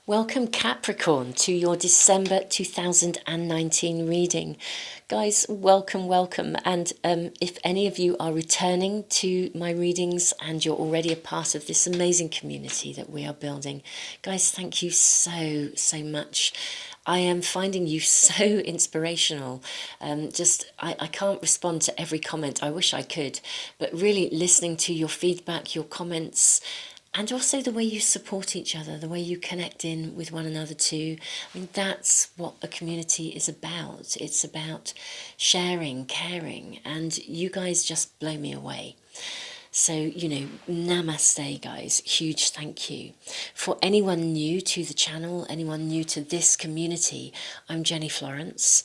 Welcome Capricorn to your December 2019 reading. Guys, welcome. And if any of you are returning to my readings and you're already a part of this amazing community that we are building, guys, thank you so much. I am finding you so inspirational. I can't respond to every comment. I wish I could, but really listening to your feedback, your comments, and also the way you support each other, the way you connect in with one another too. I mean, that's what a community is about. It's about sharing, caring, and you guys just blow me away. So, namaste, guys. Huge thank you. For anyone new to the channel, anyone new to this community, I'm Jenny Florence.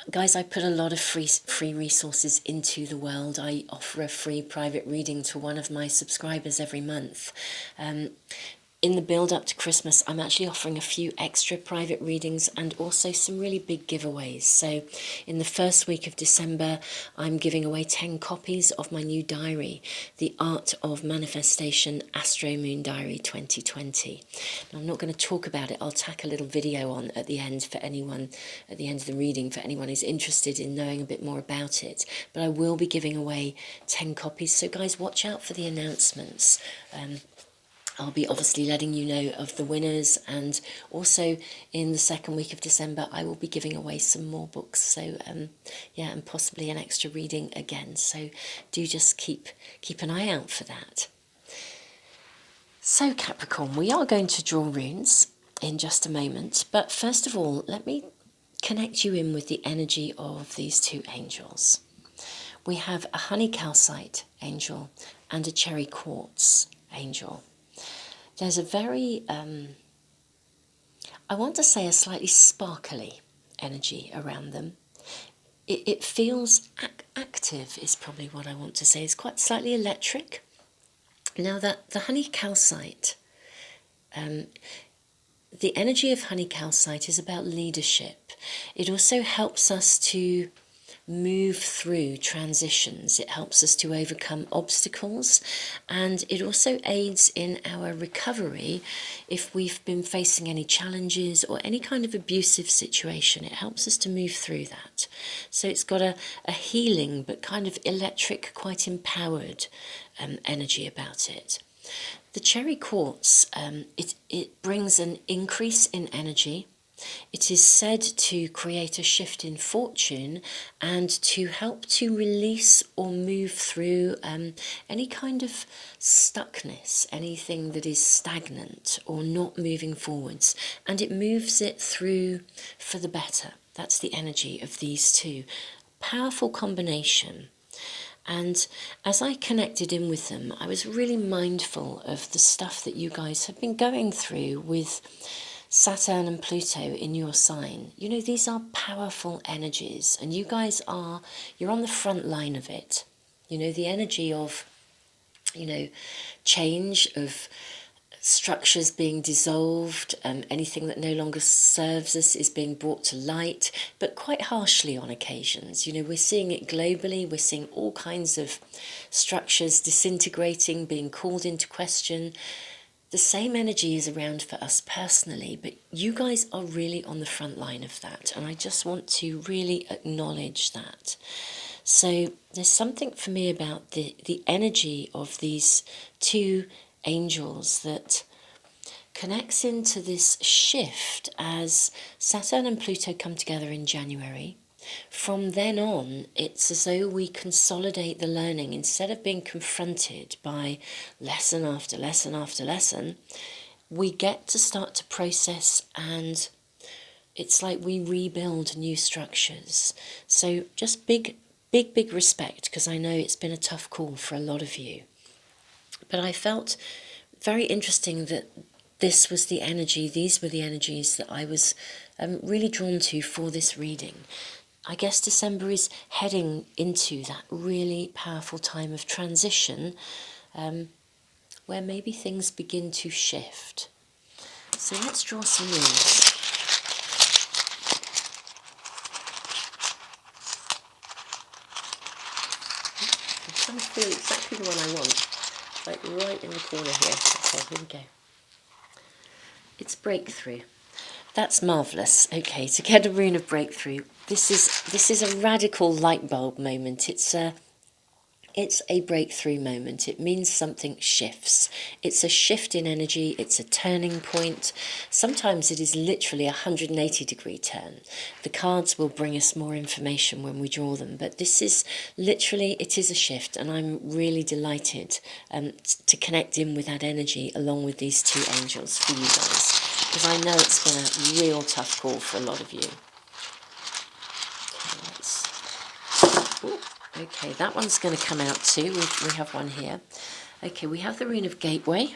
Guys, I put a lot of free resources into the world. I offer a free private reading to one of my subscribers every month. In the build up to Christmas, I'm actually offering a few extra private readings and also some really big giveaways. So in the first week of December, I'm giving away 10 copies of my new diary, The Art of Manifestation Astro-Moon Diary 2020. Now, I'm not going to talk about it. I'll tack a little video on at the end for anyone, at the end of the reading, for anyone who's interested in knowing a bit more about it. But I will be giving away 10 copies. So guys, watch out for the announcements. I'll be obviously letting you know of the winners, and also in the second week of December I will be giving away some more books, so yeah, and possibly an extra reading again, so do just keep an eye out for that. So Capricorn, we are going to draw runes in just a moment, but first of all let me connect you in with the energy of these two angels. We have a honey calcite angel and a cherry quartz angel. There's a very, I want to say a slightly sparkly energy around them. It feels active is probably what I want to say. It's quite slightly electric. Now that the honey calcite, the energy of honey calcite is about leadership. It also helps us to move through transitions. It helps us to overcome obstacles, and it also aids in our recovery if we've been facing any challenges or any kind of abusive situation. It helps us to move through that. So it's got a healing but kind of electric, quite empowered energy about it. The cherry quartz, it brings an increase in energy. It is said to create a shift in fortune and to help to release or move through any kind of stuckness, anything that is stagnant or not moving forwards, and it moves it through for the better. That's the energy of these two. Powerful combination. And as I connected in with them, I was really mindful of the stuff that you guys have been going through with Saturn and Pluto in your sign. You know, these are powerful energies, and you guys you're on the front line of it. You know, the energy of, change, of structures being dissolved, anything that no longer serves us is being brought to light, but quite harshly on occasions. You know, we're seeing it globally. We're seeing all kinds of structures disintegrating, being called into question. The same energy is around for us personally, but you guys are really on the front line of that, and I just want to really acknowledge that. So there's something for me about the energy of these two angels that connects into this shift as Saturn and Pluto come together in January. From then on, it's as though we consolidate the learning. Instead of being confronted by lesson after lesson after lesson, we get to start to process, and it's like we rebuild new structures. So just big respect, because I know it's been a tough call for a lot of you. But I felt very interesting that this was the energy, these were the energies that I was really drawn to for this reading. I guess December is heading into that really powerful time of transition where maybe things begin to shift. So let's draw some runes. I'm trying to feel exactly the one I want, like right in the corner here. Okay, here we go. It's breakthrough. That's marvellous. Okay, to get a rune of breakthrough, this is a radical light bulb moment. It's a breakthrough moment. It means something shifts. It's a shift in energy. It's a turning point. Sometimes it is literally a 180-degree turn. The cards will bring us more information when we draw them, but this is literally, it is a shift, and I'm really delighted to connect in with that energy along with these two angels for you guys, because I know it's been a real tough call for a lot of you. Okay, that one's going to come out too. We have one here. Okay, we have the rune of gateway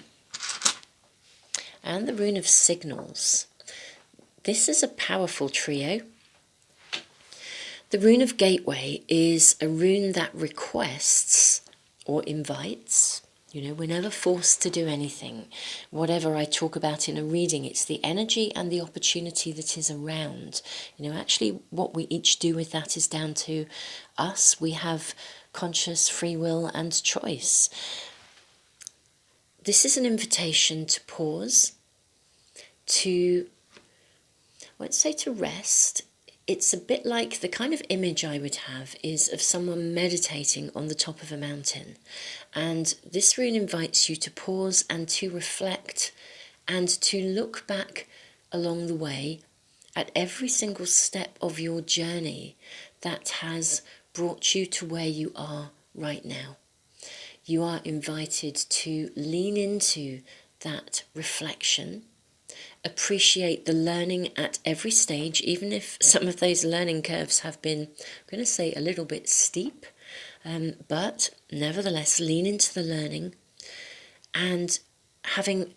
and the rune of signals. This is a powerful trio. The rune of gateway is a rune that requests or invites. You know, we're never forced to do anything. Whatever I talk about in a reading, it's the energy and the opportunity that is around. You know, actually what we each do with that is down to us. We have conscious free will and choice. This is an invitation to pause, to, let's say, to rest. It's a bit like the kind of image I would have is of someone meditating on the top of a mountain. And this rune invites you to pause and to reflect and to look back along the way at every single step of your journey that has brought you to where you are right now. You are invited to lean into that reflection, appreciate the learning at every stage, even if some of those learning curves have been, I'm going to say, a little bit steep, but nevertheless lean into the learning, and having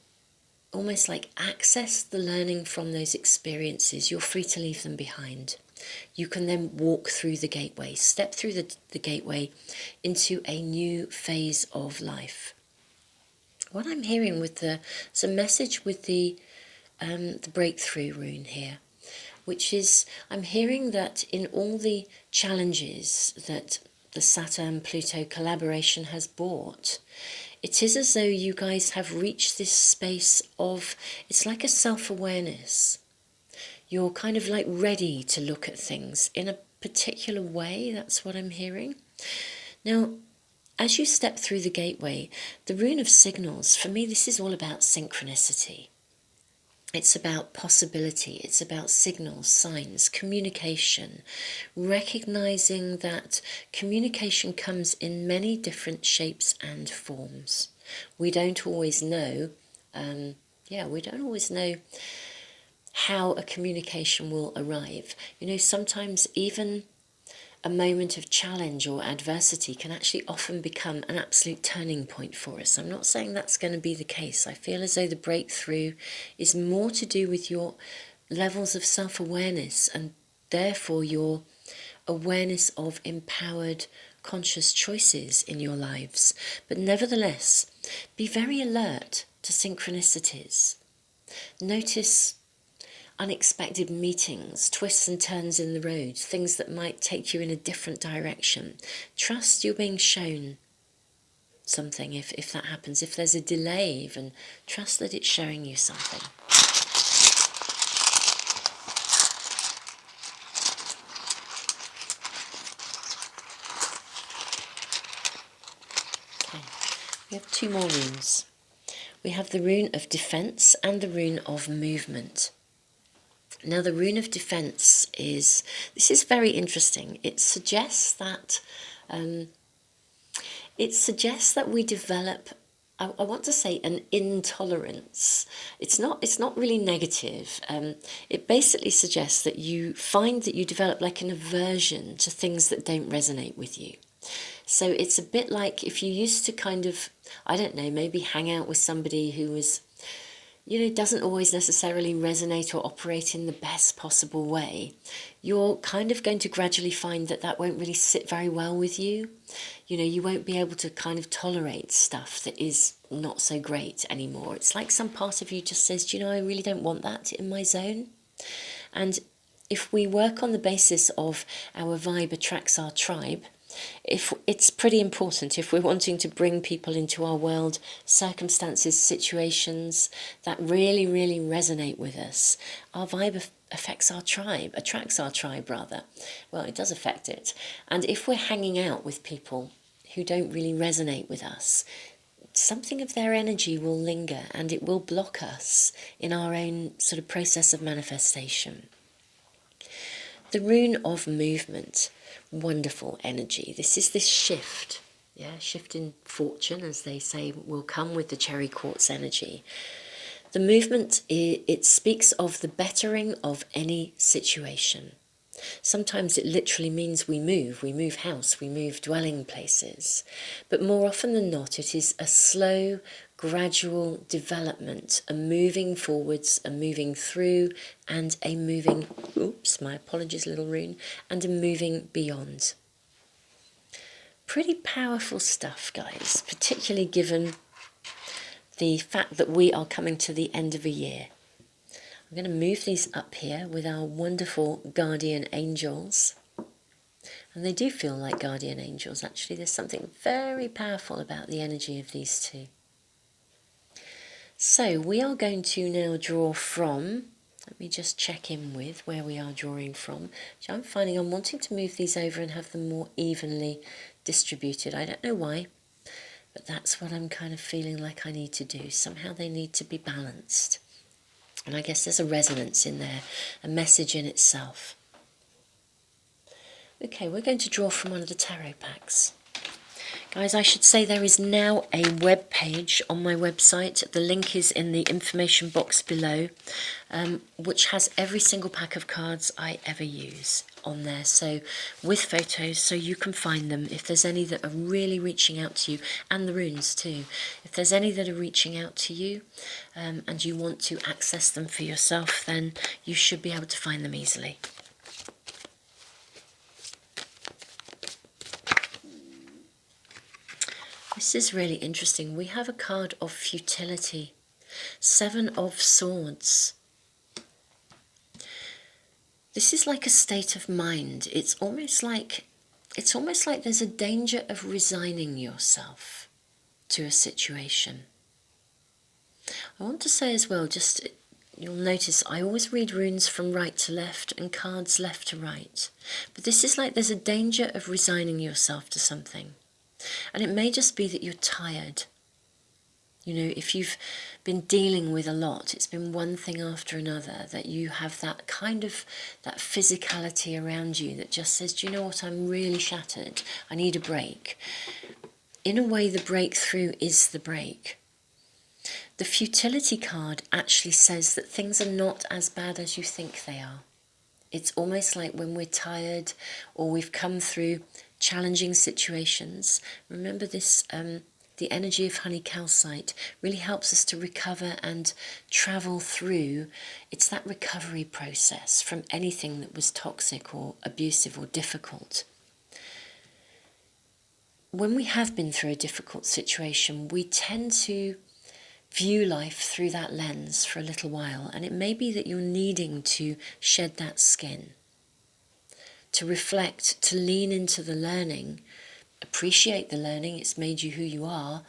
almost like accessed the learning from those experiences, you're free to leave them behind. You can then walk through the gateway, step through the gateway into a new phase of life. What I'm hearing with it's a message with the breakthrough rune here, which is, I'm hearing that in all the challenges that the Saturn-Pluto collaboration has brought, it is as though you guys have reached this space of, it's like a self-awareness. You're kind of like ready to look at things in a particular way. That's what I'm hearing. Now, as you step through the gateway, the rune of signals, for me, this is all about synchronicity. It's about possibility, it's about signals, signs, communication, recognizing that communication comes in many different shapes and forms. We don't always know, we don't always know how a communication will arrive. You know, sometimes even a moment of challenge or adversity can actually often become an absolute turning point for us. I'm not saying that's going to be the case. I feel as though the breakthrough is more to do with your levels of self-awareness and therefore your awareness of empowered, conscious choices in your lives. But nevertheless, be very alert to synchronicities. Notice unexpected meetings, twists and turns in the road, things that might take you in a different direction. Trust you're being shown something if that happens. If there's a delay even, trust that it's showing you something. Okay, we have two more runes. We have the rune of defense and the rune of movement. Now, the rune of defense this is very interesting. It suggests that we develop, I want to say, an intolerance. It's not really negative. It basically suggests that you find that you develop like an aversion to things that don't resonate with you. So it's a bit like if you used to kind of, I don't know, maybe hang out with somebody who was, you know, doesn't always necessarily resonate or operate in the best possible way, you're kind of going to gradually find that won't really sit very well with you. You know, you won't be able to kind of tolerate stuff that is not so great anymore. It's like some part of you just says, you know, I really don't want that in my zone. And if we work on the basis of our vibe attracts our tribe, If it's pretty important, if we're wanting to bring people into our world, circumstances, situations that really, really resonate with us, our vibe affects our tribe, attracts our tribe rather. Well, it does affect it. And if we're hanging out with people who don't really resonate with us, something of their energy will linger and it will block us in our own sort of process of manifestation. The rune of movement, wonderful energy. This is this shift, shift in fortune, as they say, will come with the cherry quartz energy. The movement, it speaks of the bettering of any situation. Sometimes it literally means we move house, we move dwelling places. But more often than not, it is a slow, gradual development, a moving forwards, a moving through, and a moving, oops, my apologies, little rune, and a moving beyond. Pretty powerful stuff, guys, particularly given the fact that we are coming to the end of a year. I'm going to move these up here with our wonderful guardian angels. And they do feel like guardian angels, actually. There's something very powerful about the energy of these two. So we are going to now draw from, let me just check in with where we are drawing from. So I'm finding I'm wanting to move these over and have them more evenly distributed. I don't know why, but that's what I'm kind of feeling like I need to do. Somehow they need to be balanced. And I guess there's a resonance in there, a message in itself. Okay, we're going to draw from one of the tarot packs. Guys, I should say there is now a web page on my website. The link is in the information box below, which has every single pack of cards I ever use on there. So with photos, so you can find them. If there's any that are really reaching out to you, and the runes too. If there's any that are reaching out to you and you want to access them for yourself, then you should be able to find them easily. This is really interesting. We have a card of futility. 7 of Swords. This is like a state of mind. It's almost like there's a danger of resigning yourself to a situation. I want to say as well, just you'll notice I always read runes from right to left and cards left to right. But this is like there's a danger of resigning yourself to something. And it may just be that you're tired. You know, if you've been dealing with a lot, it's been one thing after another, that you have that kind of, that physicality around you that just says, do you know what, I'm really shattered, I need a break. In a way, the breakthrough is the break. The futility card actually says that things are not as bad as you think they are. It's almost like when we're tired or we've come through challenging situations. Remember this, the energy of honey calcite really helps us to recover and travel through. It's that recovery process from anything that was toxic or abusive or difficult. When we have been through a difficult situation, we tend to view life through that lens for a little while, and it may be that you're needing to shed that skin, to reflect, to lean into the learning, appreciate the learning. It's made you who you are,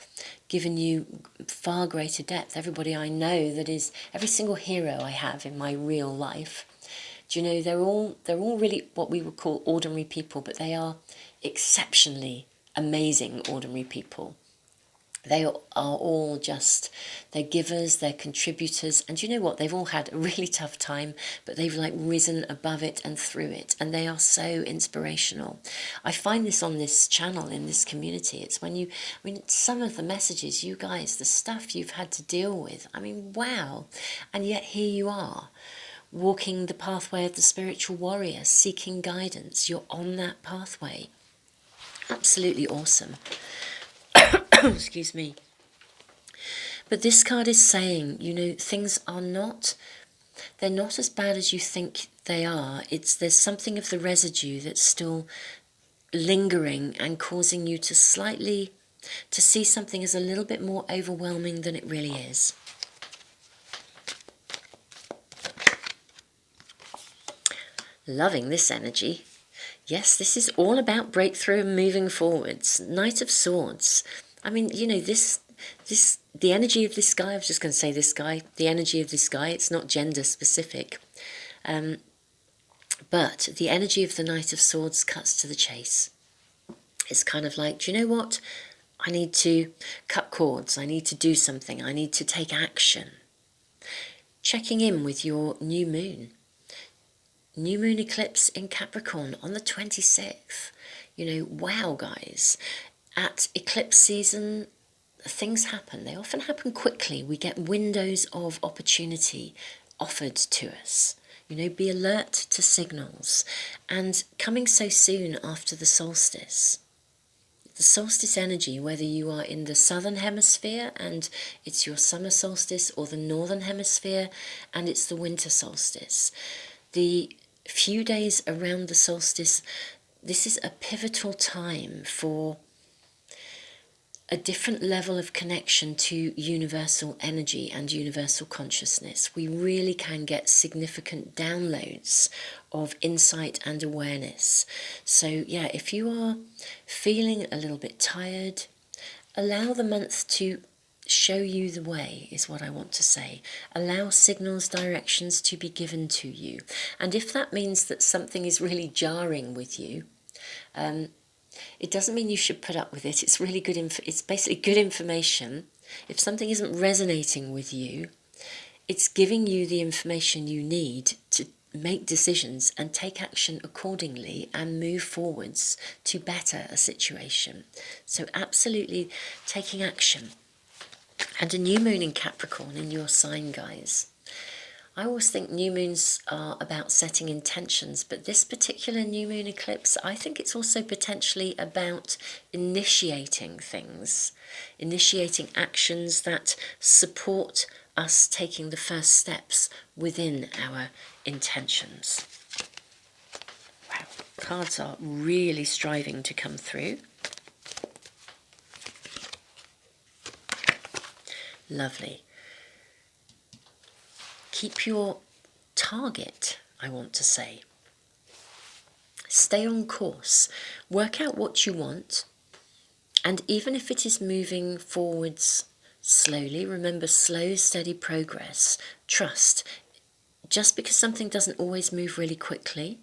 given you far greater depth. Everybody I know that is, every single hero I have in my real life, do you know, they're all really what we would call ordinary people, but they are exceptionally amazing ordinary people. They are all just, they're givers, they're contributors, and you know what, they've all had a really tough time, but they've like risen above it and through it, and they are so inspirational. I find this on this channel, in this community. It's when you, I mean, some of the messages, you guys, the stuff you've had to deal with, I mean, wow, and yet here you are, walking the pathway of the spiritual warrior, seeking guidance. You're on that pathway. Absolutely awesome. Excuse me. But this card is saying, you know, things are not, they're not as bad as you think they are. There's something of the residue that's still lingering and causing you to slightly, to see something as a little bit more overwhelming than it really is. Loving this energy. Yes, this is all about breakthrough and moving forwards. Knight of Swords. I mean, you know, the energy of this guy, I was just going to say this guy, the energy of this guy, it's not gender specific. But the energy of the Knight of Swords cuts to the chase. It's kind of like, do you know what? I need to cut cords. I need to do something. I need to take action. Checking in with your new moon. New moon eclipse in Capricorn on the 26th. You know, wow, guys. At eclipse season, things happen. They often happen quickly. We get windows of opportunity offered to us. You know, be alert to signals. And coming so soon after the solstice energy, whether you are in the southern hemisphere and it's your summer solstice, or the northern hemisphere and it's the winter solstice, the few days around the solstice, this is a pivotal time for a different level of connection to universal energy and universal consciousness. We really can get significant downloads of insight and awareness. So yeah, if you are feeling a little bit tired, allow the month to show you the way, is what I want to say. Allow signals, directions to be given to you. And if that means that something is really jarring with you, it doesn't mean you should put up with it. It's really good. It's basically good information. If something isn't resonating with you, it's giving you the information you need to make decisions and take action accordingly and move forwards to better a situation. So absolutely taking action. And a new moon in Capricorn in your sign, guys. I always think new moons are about setting intentions, but this particular new moon eclipse, I think it's also potentially about initiating things, initiating actions that support us taking the first steps within our intentions. Wow, cards are really striving to come through. Lovely. Keep your target, I want to say. Stay on course. Work out what you want. And even if it is moving forwards slowly, remember, slow, steady progress. Trust. Just because something doesn't always move really quickly,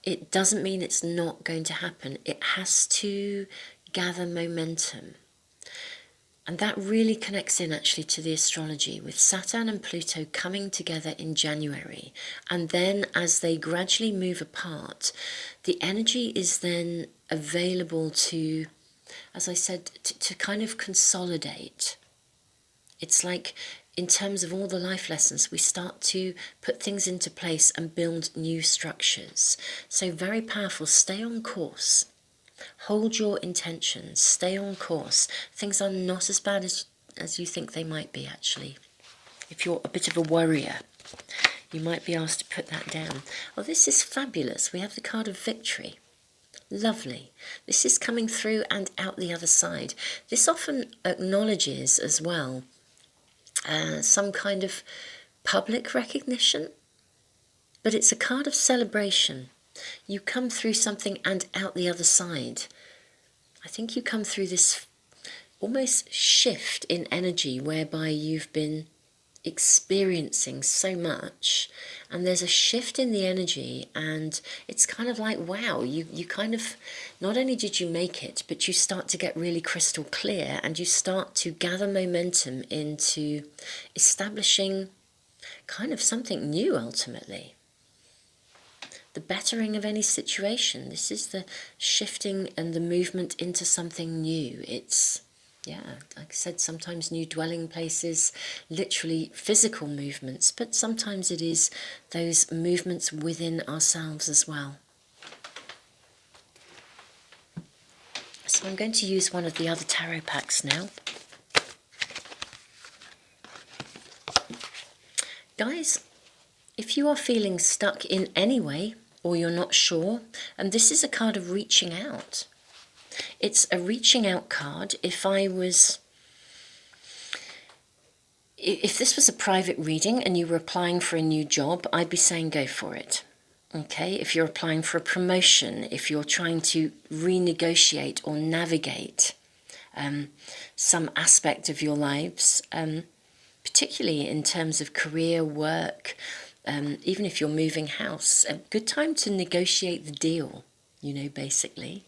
it doesn't mean it's not going to happen. It has to gather momentum. And that really connects in actually to the astrology, with Saturn and Pluto coming together in January. And then as they gradually move apart, the energy is then available to, as I said, to kind of consolidate. It's like, in terms of all the life lessons, we start to put things into place and build new structures. So very powerful. Stay on course. Hold your intentions, stay on course. Things are not as bad as you think they might be, actually. If you're a bit of a worrier, you might be asked to put that down. Oh, this is fabulous. We have the card of victory. Lovely. This is coming through and out the other side. This often acknowledges as well some kind of public recognition, but it's a card of celebration. You come through something and out the other side. I think you come through this almost shift in energy whereby you've been experiencing so much, and there's a shift in the energy, and it's kind of like, wow, you kind of, not only did you make it, but you start to get really crystal clear, and you start to gather momentum into establishing kind of something new ultimately. The bettering of any situation. This is the shifting and the movement into something new. It's, yeah, like I said, sometimes new dwelling places, literally physical movements, but sometimes it is those movements within ourselves as well. So I'm going to use one of the other tarot packs now. Guys, if you are feeling stuck in any way, or you're not sure, and this is a card of reaching out. It's a reaching out card. If this was a private reading and you were applying for a new job, I'd be saying go for it. Okay, if you're applying for a promotion, if you're trying to renegotiate or navigate some aspect of your lives, particularly in terms of career, work, even if you're moving house, a good time to negotiate the deal, you know, basically.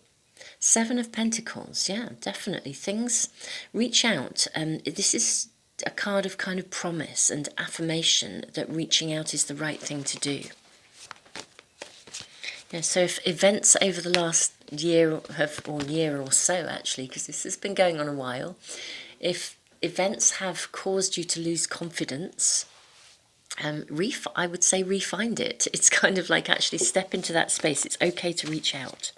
Seven of Pentacles, yeah, definitely. Things, reach out. This is a card of kind of promise and affirmation that reaching out is the right thing to do. Yeah, so if events over the last year or year or so, actually, because this has been going on a while, if events have caused you to lose confidence, I would say refind it. It's kind of like actually step into that space. It's okay to reach out.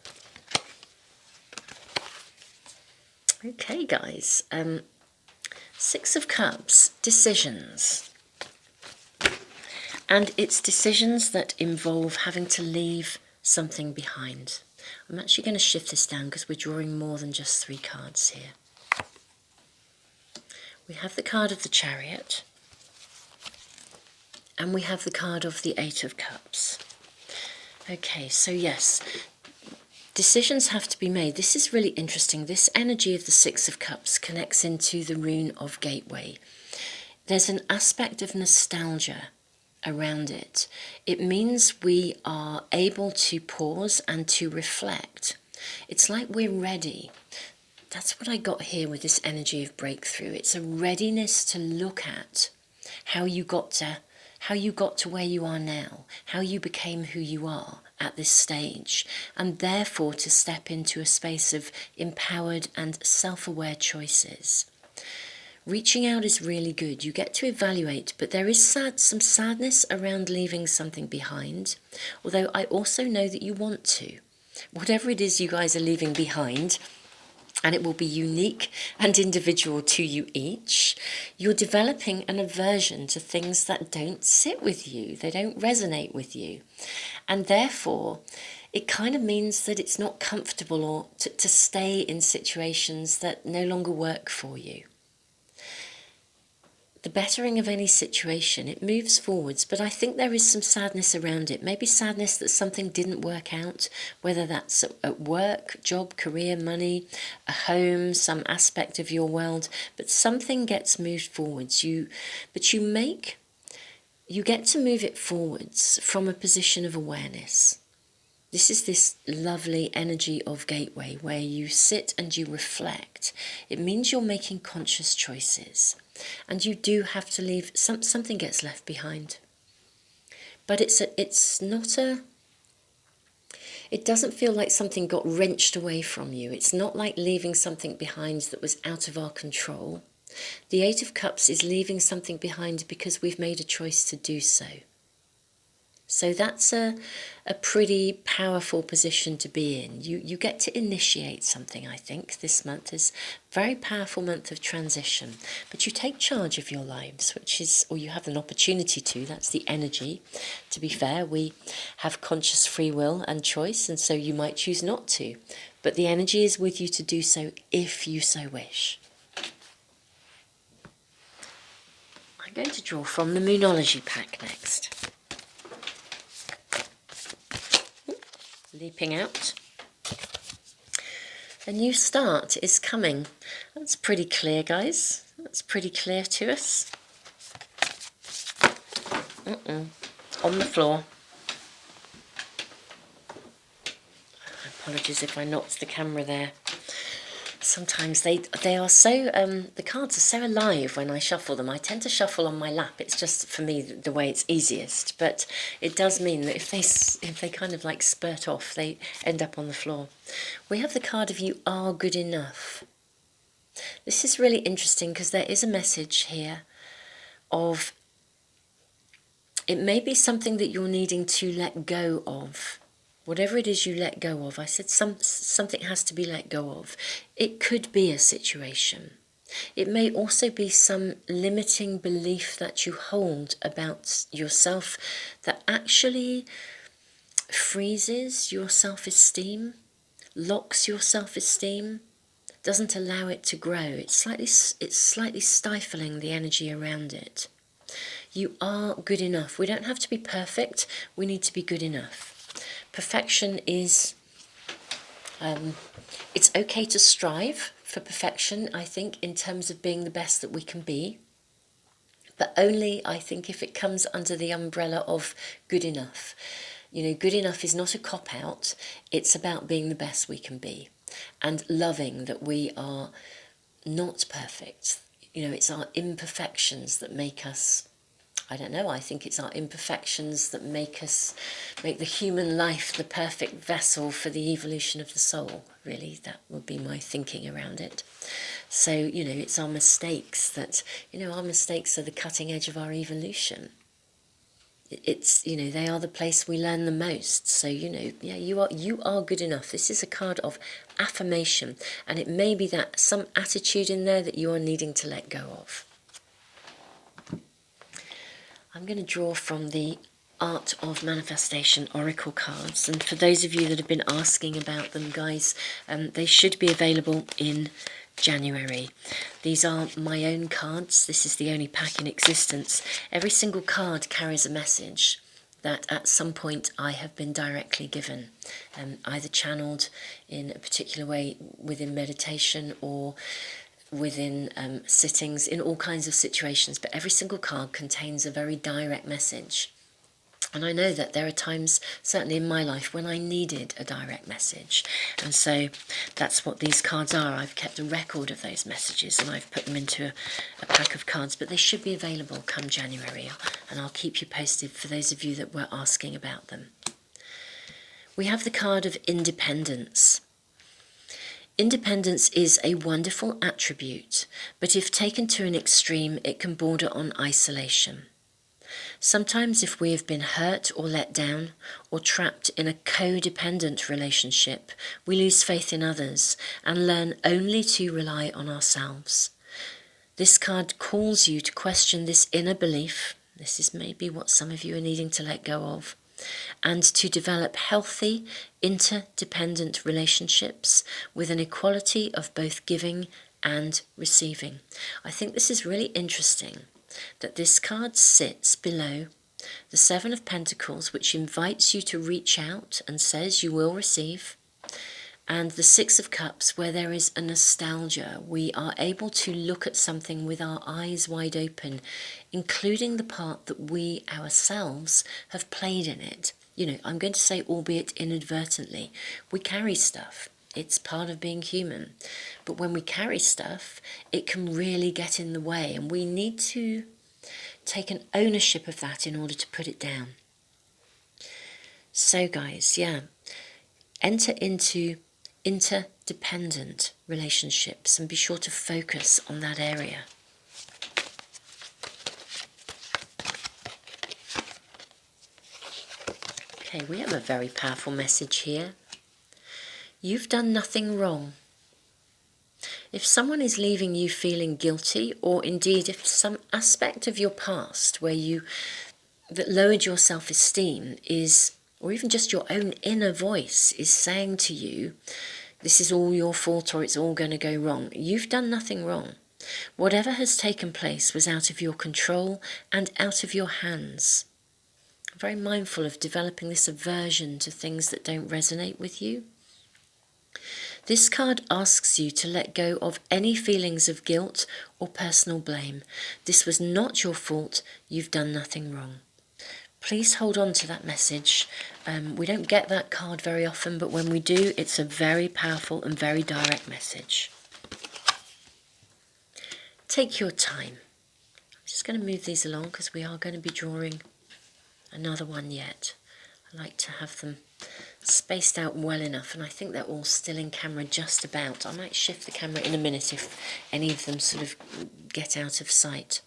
Okay, guys. Six of Cups, decisions. And it's decisions that involve having to leave something behind. I'm actually going to shift this down because we're drawing more than just 3 cards here. We have the card of the Chariot. And we have the card of the 8 of Cups. Okay, so yes, decisions have to be made. This is really interesting. This energy of the 6 of Cups connects into the rune of Gateway. There's an aspect of nostalgia around it. It means we are able to pause and to reflect. It's like we're ready. That's what I got here with this energy of breakthrough. It's a readiness to look at how you got to where you are now, how you became who you are at this stage, and therefore to step into a space of empowered and self-aware choices. Reaching out is really good. You get to evaluate, but there is some sadness around leaving something behind, although I also know that you want to. Whatever it is you guys are leaving behind, and it will be unique and individual to you each, you're developing an aversion to things that don't sit with you, they don't resonate with you. And therefore, it kind of means that it's not comfortable or to stay in situations that no longer work for you. The bettering of any situation, it moves forwards, but I think there is some sadness around it. Maybe sadness that something didn't work out, whether that's at work, job, career, money, a home, some aspect of your world, but something gets moved forwards. You get to move it forwards from a position of awareness. This is this lovely energy of Gateway where you sit and you reflect. It means you're making conscious choices. And you do have to leave, something gets left behind. But it doesn't feel like something got wrenched away from you. It's not like leaving something behind that was out of our control. The 8 of Cups is leaving something behind because we've made a choice to do so. So that's a pretty powerful position to be in. You get to initiate something, I think. This month is a very powerful month of transition. But you take charge of your lives, or you have an opportunity to. That's the energy. To be fair, we have conscious free will and choice, and so you might choose not to. But the energy is with you to do so if you so wish. I'm going to draw from the Moonology pack next. Leaping out. A new start is coming. That's pretty clear, guys. That's pretty clear to us. On the floor. Apologies if I knocked the camera there. Sometimes they are so, the cards are so alive when I shuffle them. I tend to shuffle on my lap. It's just, for me, the way it's easiest. But it does mean that if they kind of like spurt off, they end up on the floor. We have the card of You Are Good Enough. This is really interesting because there is a message here of, it may be something that you're needing to let go of. Whatever it is you let go of, I said something has to be let go of. It could be a situation. It may also be some limiting belief that you hold about yourself that actually freezes your self-esteem, locks your self-esteem, doesn't allow it to grow. It's slightly stifling the energy around it. You are good enough. We don't have to be perfect. We need to be good enough. Perfection is, it's okay to strive for perfection, I think, in terms of being the best that we can be. But only, I think, if it comes under the umbrella of good enough. You know, good enough is not a cop-out. It's about being the best we can be and loving that we are not perfect. You know, it's our imperfections that make us, I don't know, I think it's our imperfections that make the human life the perfect vessel for the evolution of the soul, really. That would be my thinking around it. So, you know, it's our mistakes that, you know, our mistakes are the cutting edge of our evolution. It's, you know, they are the place we learn the most. So, you know, yeah, you are good enough. This is a card of affirmation, and it may be that some attitude in there that you are needing to let go of. I'm going to draw from the Art of Manifestation Oracle cards, and for those of you that have been asking about them, guys, they should be available in January. These are my own cards. This is the only pack in existence. Every single card carries a message that at some point I have been directly given, either channeled in a particular way within meditation or within sittings, in all kinds of situations. But every single card contains a very direct message. And I know that there are times, certainly in my life, when I needed a direct message. And so that's what these cards are. I've kept a record of those messages and I've put them into a pack of cards, but they should be available come January. And I'll keep you posted for those of you that were asking about them. We have the card of independence. Independence is a wonderful attribute, but if taken to an extreme, it can border on isolation. Sometimes if we have been hurt or let down or trapped in a codependent relationship, we lose faith in others and learn only to rely on ourselves. This card calls you to question this inner belief. This is maybe what some of you are needing to let go of, and to develop healthy, interdependent relationships with an equality of both giving and receiving. I think this is really interesting, that this card sits below the Seven of Pentacles, which invites you to reach out and says you will receive, and the Six of Cups, where there is a nostalgia. We are able to look at something with our eyes wide open, including the part that we ourselves have played in it. You know, I'm going to say, albeit inadvertently, we carry stuff. It's part of being human. But when we carry stuff, it can really get in the way, and we need to take an ownership of that in order to put it down. So guys, yeah, enter into interdependent relationships and be sure to focus on that area. Okay, we have a very powerful message here. You've done nothing wrong. If someone is leaving you feeling guilty, or indeed if some aspect of your past that lowered your self-esteem is, or even just your own inner voice is saying to you, this is all your fault or it's all going to go wrong, you've done nothing wrong. Whatever has taken place was out of your control and out of your hands. I'm very mindful of developing this aversion to things that don't resonate with you. This card asks you to let go of any feelings of guilt or personal blame. This was not your fault. You've done nothing wrong. Please hold on to that message. We don't get that card very often, but when we do, it's a very powerful and very direct message. Take your time. I'm just going to move these along because we are going to be drawing another one yet. I like to have them spaced out well enough, and I think they're all still in camera just about. I might shift the camera in a minute if any of them sort of get out of sight.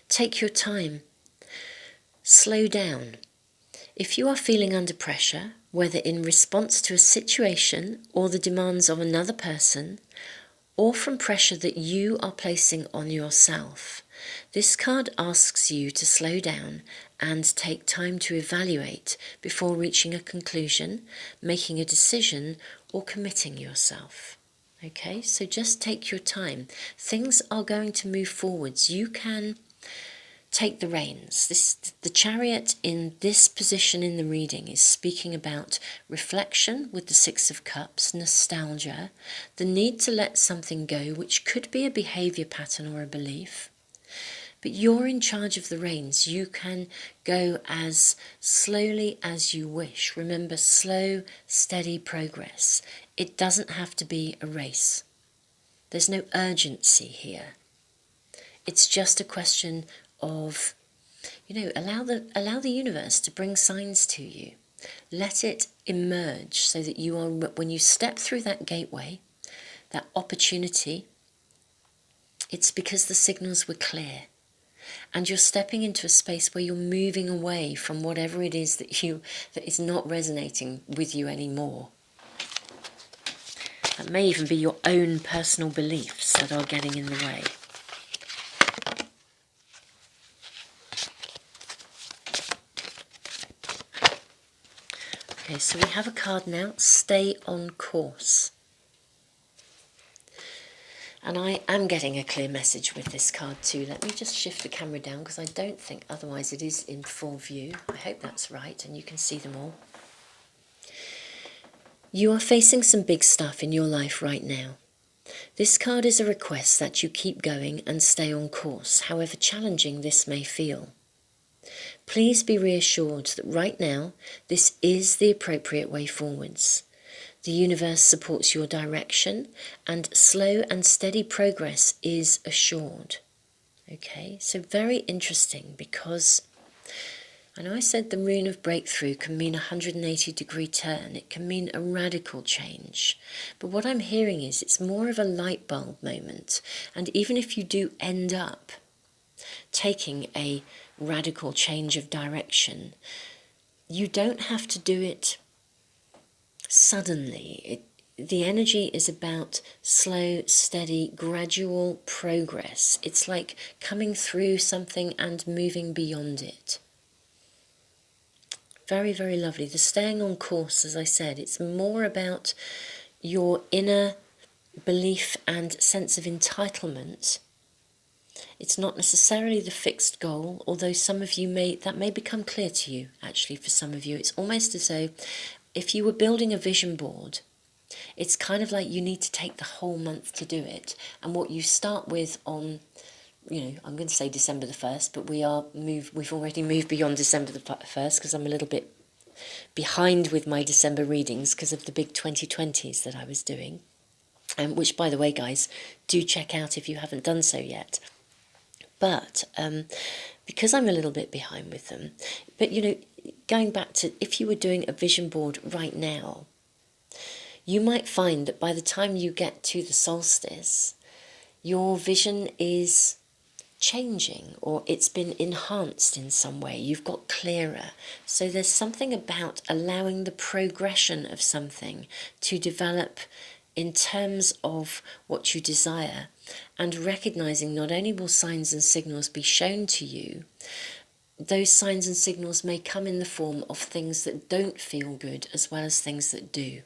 Take your time. Slow down. If you are feeling under pressure, whether in response to a situation or the demands of another person, or from pressure that you are placing on yourself, this card asks you to slow down and take time to evaluate before reaching a conclusion, making a decision, or committing yourself. Okay, so just take your time. Things are going to move forwards. You can take the reins. The Chariot in this position in the reading is speaking about reflection with the Six of Cups, nostalgia, the need to let something go, which could be a behaviour pattern or a belief. But you're in charge of the reins. You can go as slowly as you wish. Remember, slow, steady progress. It doesn't have to be a race. There's no urgency here. It's just a question of, allow the universe to bring signs to you. Let it emerge so that you are, when you step through that gateway, that opportunity, it's because the signals were clear. And you're stepping into a space where you're moving away from whatever it is that is not resonating with you anymore. That may even be your own personal beliefs that are getting in the way. Okay, so we have a card now, Stay on Course. And I am getting a clear message with this card too. Let me just shift the camera down because I don't think otherwise it is in full view. I hope that's right and you can see them all. You are facing some big stuff in your life right now. This card is a request that you keep going and stay on course, however challenging this may feel. Please be reassured that right now this is the appropriate way forwards. The universe supports your direction and slow and steady progress is assured. Okay, so very interesting because I know I said the rune of breakthrough can mean a 180-degree turn. It can mean a radical change. But what I'm hearing is it's more of a light bulb moment. And even if you do end up taking a radical change of direction, you don't have to do it suddenly. The energy is about slow, steady, gradual progress. It's like coming through something and moving beyond it. Very, very lovely. The staying on course, as I said, it's more about your inner belief and sense of entitlement. It's not necessarily the fixed goal, although some of you that may become clear to you, actually, for some of you. It's almost as though if you were building a vision board, it's kind of like you need to take the whole month to do it. And what you start with on, I'm going to say December the 1st, but we've already moved beyond December the 1st because I'm a little bit behind with my December readings because of the big 2020s that I was doing. Which, by the way, guys, do check out if you haven't done so yet. But because I'm a little bit behind with them, but going back to if you were doing a vision board right now, you might find that by the time you get to the solstice, your vision is changing or it's been enhanced in some way. You've got clearer. So there's something about allowing the progression of something to develop in terms of what you desire and recognizing not only will signs and signals be shown to you, those signs and signals may come in the form of things that don't feel good as well as things that do.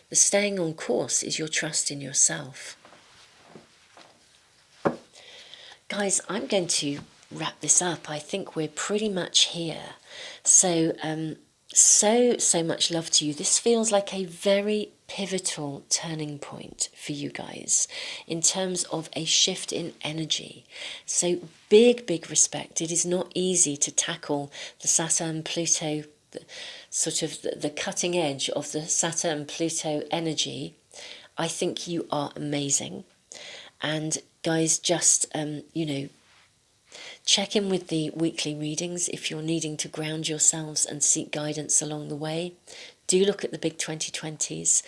The staying on course is your trust in yourself. Guys, I'm going to wrap this up. I think we're pretty much here. So, so much love to you. This feels like a very pivotal turning point for you guys in terms of a shift in energy. So big respect. It is not easy to tackle the Saturn-Pluto, the cutting edge of the Saturn-Pluto energy. I think you are amazing. And guys, just, check in with the weekly readings if you're needing to ground yourselves and seek guidance along the way. Do look at the big 2020s.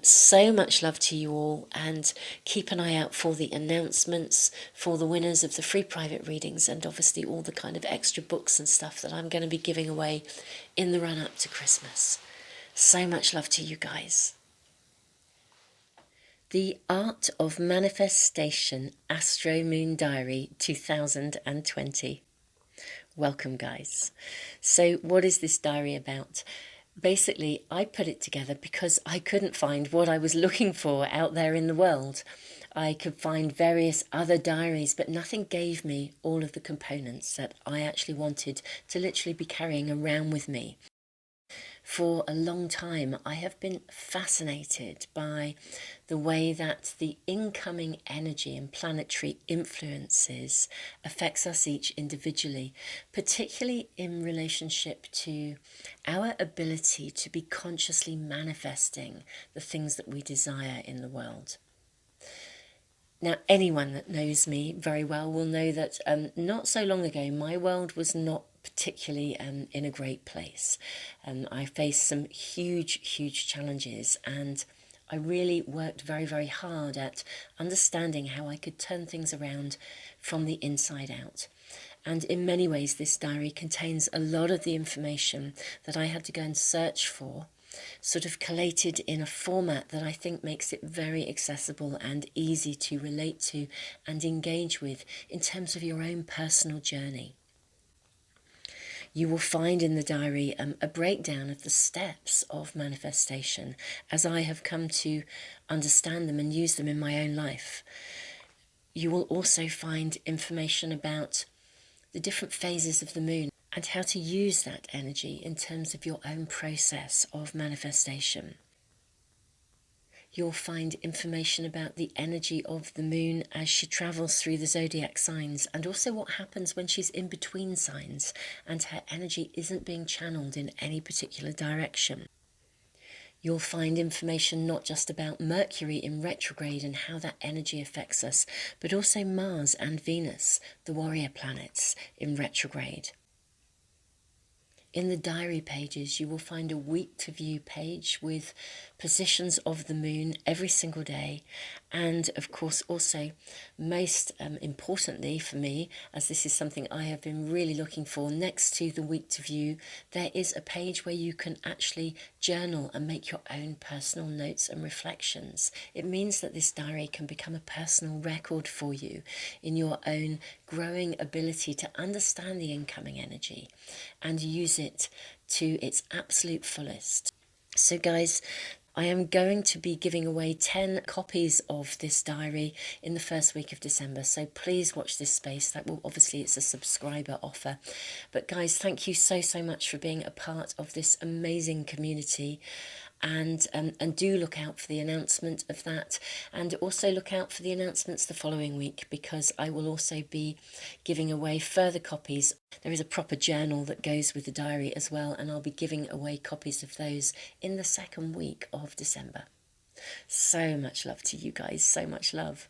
So much love to you all, and keep an eye out for the announcements for the winners of the free private readings and obviously all the kind of extra books and stuff that I'm going to be giving away in the run-up to Christmas. So much love to you guys. The Art of Manifestation Astro-Moon Diary 2020. Welcome, guys. So what is this diary about? Basically, I put it together because I couldn't find what I was looking for out there in the world. I could find various other diaries, but nothing gave me all of the components that I actually wanted to literally be carrying around with me. For a long time, I have been fascinated by the way that the incoming energy and planetary influences affects us each individually, particularly in relationship to our ability to be consciously manifesting the things that we desire in the world. Now, anyone that knows me very well will know that not so long ago, my world was not particularly in a great place. I faced some huge challenges, and I really worked very hard at understanding how I could turn things around from the inside out. And in many ways, this diary contains a lot of the information that I had to go and search for, sort of collated in a format that I think makes it very accessible and easy to relate to and engage with in terms of your own personal journey. You will find in the diary a breakdown of the steps of manifestation as I have come to understand them and use them in my own life. You will also find information about the different phases of the moon and how to use that energy in terms of your own process of manifestation. You'll find information about the energy of the moon as she travels through the zodiac signs, and also what happens when she's in between signs and her energy isn't being channeled in any particular direction. You'll find information not just about Mercury in retrograde and how that energy affects us, but also Mars and Venus, the warrior planets, in retrograde. In the diary pages, you will find a week to view page with positions of the moon every single day. And of course, also most importantly for me, as this is something I have been really looking for, next to the week to view, there is a page where you can actually journal and make your own personal notes and reflections. It means that this diary can become a personal record for you in your own growing ability to understand the incoming energy and use it to its absolute fullest. So guys, I am going to be giving away 10 copies of this diary in the first week of December, so please watch this space. That will, obviously it's a subscriber offer. But guys, thank you so much for being a part of this amazing community. And do look out for the announcement of that, and also look out for the announcements the following week, because I will also be giving away further copies. There is a proper journal that goes with the diary as well, and I'll be giving away copies of those in the second week of December. So much love to you guys, so much love.